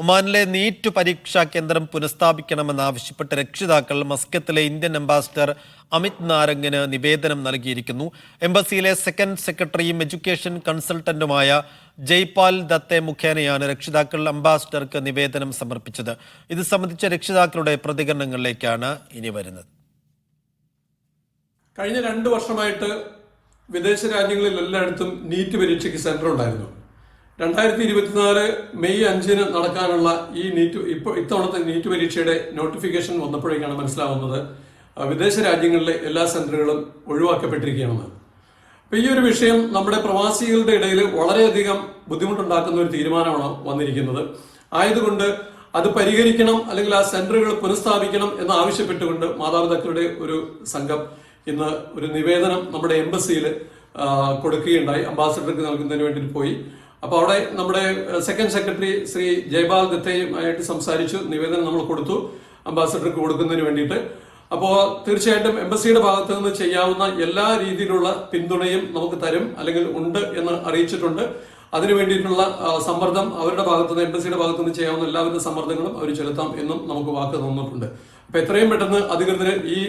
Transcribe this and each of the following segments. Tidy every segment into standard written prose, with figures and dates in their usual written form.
ഒമാനിലെ നീറ്റ് പരീക്ഷാ കേന്ദ്രം പുനഃസ്ഥാപിക്കണമെന്നാവശ്യപ്പെട്ട് രക്ഷിതാക്കൾ മസ്കത്തിലെ ഇന്ത്യൻ അംബാസിഡർ അമിത് നാരംഗിന് നിവേദനം നൽകിയിരിക്കുന്നു. എംബസിയിലെ സെക്കൻഡ് സെക്രട്ടറിയും എഡ്യൂക്കേഷൻ കൺസൾട്ടന്റുമായ ജയ്പാൽ ദത്തെ മുഖേനയാണ് രക്ഷിതാക്കൾ അംബാസിഡർക്ക് നിവേദനം സമർപ്പിച്ചത്. ഇത് സംബന്ധിച്ച രക്ഷിതാക്കളുടെ പ്രതികരണങ്ങളിലേക്കാണ് ഇനി വരുന്നത്. കഴിഞ്ഞ 2 വർഷമായിട്ട് വിദേശ രാജ്യങ്ങളിൽ എല്ലായിടത്തും നീറ്റ് പരീക്ഷയ്ക്ക് സെന്റർ ഉണ്ടായിരുന്നു. 2024 മെയ് 5 നടക്കാനുള്ള ഈ ഇത്തവണത്തെ നീറ്റ് പരീക്ഷയുടെ നോട്ടിഫിക്കേഷൻ വന്നപ്പോഴേക്കാണ് മനസ്സിലാവുന്നത് വിദേശ രാജ്യങ്ങളിലെ എല്ലാ സെന്ററുകളും ഒഴിവാക്കപ്പെട്ടിരിക്കുകയാണെന്ന്. അപ്പൊ ഈ ഒരു വിഷയം നമ്മുടെ പ്രവാസികളുടെ ഇടയിൽ വളരെയധികം ബുദ്ധിമുട്ടുണ്ടാക്കുന്ന ഒരു തീരുമാനമാണ് വന്നിരിക്കുന്നത്. ആയതുകൊണ്ട് അത് പരിഹരിക്കണം, അല്ലെങ്കിൽ ആ സെന്ററുകൾ പുനഃസ്ഥാപിക്കണം എന്ന് ആവശ്യപ്പെട്ടുകൊണ്ട് മാതാപിതാക്കളുടെ ഒരു സംഘം ഇന്ന് ഒരു നിവേദനം നമ്മുടെ എംബസിയിൽ കൊടുക്കുകയുണ്ടായി. അംബാസിഡർക്ക് നൽകുന്നതിന് വേണ്ടി പോയി. അപ്പോൾ അവിടെ നമ്മുടെ സെക്കൻഡ് സെക്രട്ടറി ശ്രീ ജയ്പാൽ ദത്തയുമായിട്ട് സംസാരിച്ചു. നിവേദനം നമ്മൾ കൊടുത്തു അംബാസിഡർക്ക് കൊടുക്കുന്നതിന് വേണ്ടിയിട്ട്. അപ്പോൾ തീർച്ചയായിട്ടും എംബസിയുടെ ഭാഗത്തു നിന്ന് ചെയ്യാവുന്ന എല്ലാ രീതിയിലുള്ള പിന്തുണയും നമുക്ക് തരും, അല്ലെങ്കിൽ ഉണ്ട് എന്ന് അറിയിച്ചിട്ടുണ്ട്. അതിനു വേണ്ടിയിട്ടുള്ള സമ്മർദ്ദം അവരുടെ ഭാഗത്തുനിന്ന്, എംബസിയുടെ ഭാഗത്തുനിന്ന് ചെയ്യാവുന്ന എല്ലാവിധ സമ്മർദ്ദങ്ങളും അവർ ചെലുത്താം എന്നും നമുക്ക് വാക്ക് തന്നിട്ടുണ്ട്. അപ്പൊ എത്രയും പെട്ടെന്ന് അധികൃതർ ഈ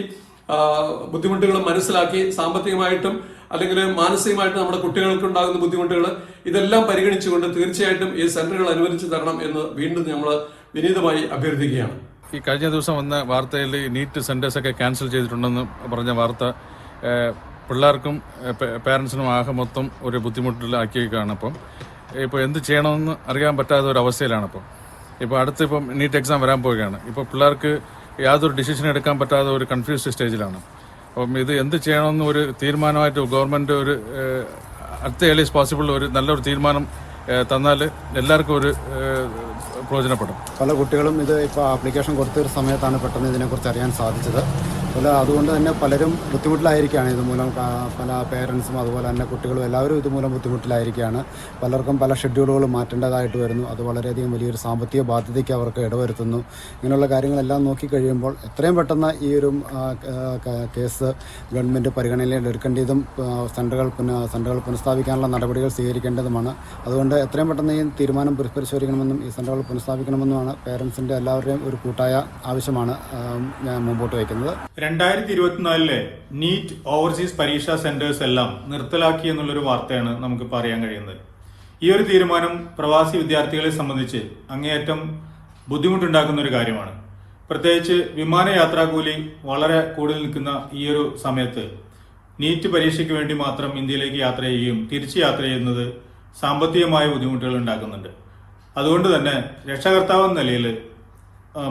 ബുദ്ധിമുട്ടുകൾ മനസ്സിലാക്കി സാമ്പത്തികമായിട്ടും അല്ലെങ്കിൽ മാനസികമായിട്ടും നമ്മുടെ കുട്ടികൾക്ക് ഉണ്ടാകുന്ന ബുദ്ധിമുട്ടുകൾ ഇതെല്ലാം പരിഗണിച്ചുകൊണ്ട് തീർച്ചയായിട്ടും ഈ സെന്ററുകൾ അനുവദിച്ചു തരണം എന്ന് വീണ്ടും നമ്മൾ വിനീതമായി അഭ്യർത്ഥിക്കുകയാണ്. ഈ കഴിഞ്ഞ ദിവസം വന്ന വാർത്തയിൽ നീറ്റ് സെന്റേഴ്സൊക്കെ ക്യാൻസൽ ചെയ്തിട്ടുണ്ടെന്ന് പറഞ്ഞ വാർത്ത പിള്ളേർക്കും പേരൻസിനും ആകെ മൊത്തം ഒരു ബുദ്ധിമുട്ടിലാക്കിയേക്കാണ്. ഇപ്പോൾ എന്ത് ചെയ്യണമെന്ന് അറിയാൻ പറ്റാത്ത ഒരു അവസ്ഥയിലാണ്. ഇപ്പോൾ അടുത്തിപ്പം നീറ്റ് എക്സാം വരാൻ പോവുകയാണ്. ഇപ്പോൾ പിള്ളേർക്ക് യാതൊരു ഡിസിഷൻ എടുക്കാൻ പറ്റാത്ത ഒരു കൺഫ്യൂസ്ഡ് സ്റ്റേജിലാണ്. അപ്പം ഇത് എന്ത് ചെയ്യണമെന്ന് ഒരു തീരുമാനമായിട്ട് ഗവൺമെൻറ് ഒരു അറ്റ് ഏർലിയസ്റ്റ് പോസിബിൾ ഒരു നല്ലൊരു തീരുമാനം തന്നാൽ എല്ലാവർക്കും ഒരു പ്രയോജനപ്പെടും. പല കുട്ടികളും ഇത് ഇപ്പോൾ ആപ്ലിക്കേഷൻ കൊടുത്തൊരു സമയത്താണ് പെട്ടെന്ന് ഇതിനെക്കുറിച്ച് അറിയാൻ സാധിച്ചത്. അതുകൊണ്ട് തന്നെ പലരും ബുദ്ധിമുട്ടിലായിരിക്കുകയാണ്. ഇതുമൂലം പല പേരൻസും അതുപോലെ തന്നെ കുട്ടികളും എല്ലാവരും ഇതുമൂലം ബുദ്ധിമുട്ടിലായിരിക്കുകയാണ്. പലർക്കും പല ഷെഡ്യൂളുകളും മാറ്റേണ്ടതായിട്ട് വരുന്നു. അത് വളരെയധികം വലിയൊരു സാമ്പത്തിക ബാധ്യതയ്ക്ക് അവർക്ക് ഇടവരുത്തുന്നു. ഇങ്ങനെയുള്ള കാര്യങ്ങളെല്ലാം നോക്കിക്കഴിയുമ്പോൾ എത്രയും പെട്ടെന്ന് ഈ ഒരു കേസ് ഗവൺമെൻറ് പരിഗണനയിൽ എടുക്കേണ്ടതും സെൻ്ററുകൾ പുനഃസ്ഥാപിക്കാനുള്ള നടപടികൾ സ്വീകരിക്കേണ്ടതുമാണ്. അതുകൊണ്ട് എത്രയും പെട്ടെന്ന് ഈ തീരുമാനം പുനഃപരിശോധിക്കണമെന്നും ഈ സെൻ്ററുകൾ പുനഃസ്ഥാപിക്കണമെന്നുമാണ് പേരൻസിൻ്റെ എല്ലാവരുടെയും ഒരു കൂട്ടായ ആവശ്യമാണ് ഞാൻ മുമ്പോട്ട് വയ്ക്കുന്നത്. 2024 നീറ്റ് ഓവർസീസ് പരീക്ഷാ സെന്റേഴ്സ് എല്ലാം നിർത്തലാക്കി എന്നുള്ളൊരു വാർത്തയാണ് നമുക്കിപ്പോൾ അറിയാൻ കഴിയുന്നത്. ഈ ഒരു തീരുമാനം പ്രവാസി വിദ്യാർത്ഥികളെ സംബന്ധിച്ച് അങ്ങേയറ്റം ബുദ്ധിമുട്ടുണ്ടാക്കുന്ന ഒരു കാര്യമാണ്. പ്രത്യേകിച്ച് വിമാനയാത്രാകൂലി വളരെ കൂടുതൽ നിൽക്കുന്ന ഈ ഒരു സമയത്ത് നീറ്റ് പരീക്ഷയ്ക്ക് വേണ്ടി മാത്രം ഇന്ത്യയിലേക്ക് യാത്ര ചെയ്യുകയും തിരിച്ച് യാത്ര ചെയ്യുന്നത് സാമ്പത്തികമായ ബുദ്ധിമുട്ടുകൾ ഉണ്ടാക്കുന്നുണ്ട്. അതുകൊണ്ട് തന്നെ രക്ഷകർത്താവെന്ന നിലയിൽ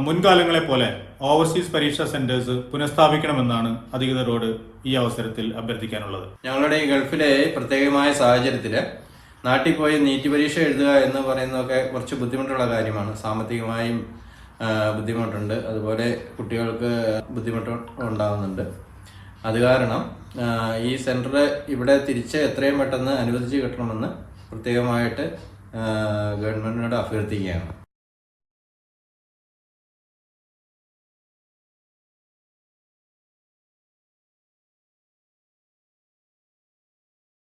മുൻകാലങ്ങളെ പോലെ ഓവർസീസ് പരീക്ഷാ സെന്റേഴ്സ് പുനഃസ്ഥാപിക്കണമെന്നാണ് അധികൃതരോട് ഈ അവസരത്തിൽ അഭ്യർത്ഥിക്കാനുള്ളത്. ഞങ്ങളുടെ ഈ ഗൾഫിലെ പ്രത്യേകമായ സാഹചര്യത്തിൽ നാട്ടിൽ പോയി നീറ്റ് പരീക്ഷ എഴുതുക എന്ന് പറയുന്നതൊക്കെ കുറച്ച് ബുദ്ധിമുട്ടുള്ള കാര്യമാണ്. സാമ്പത്തികമായും ബുദ്ധിമുട്ടുണ്ട്, അതുപോലെ കുട്ടികൾക്ക് ബുദ്ധിമുട്ട് ഉണ്ടാകുന്നുണ്ട്. അത് കാരണം ഈ സെന്റർ ഇവിടെ തിരിച്ച് എത്രയും പെട്ടെന്ന് അനുവദിച്ച് കിട്ടണമെന്ന് പ്രത്യേകമായിട്ട് ഗവൺമെന്റിനോട് അഭ്യർത്ഥിക്കുകയാണ്.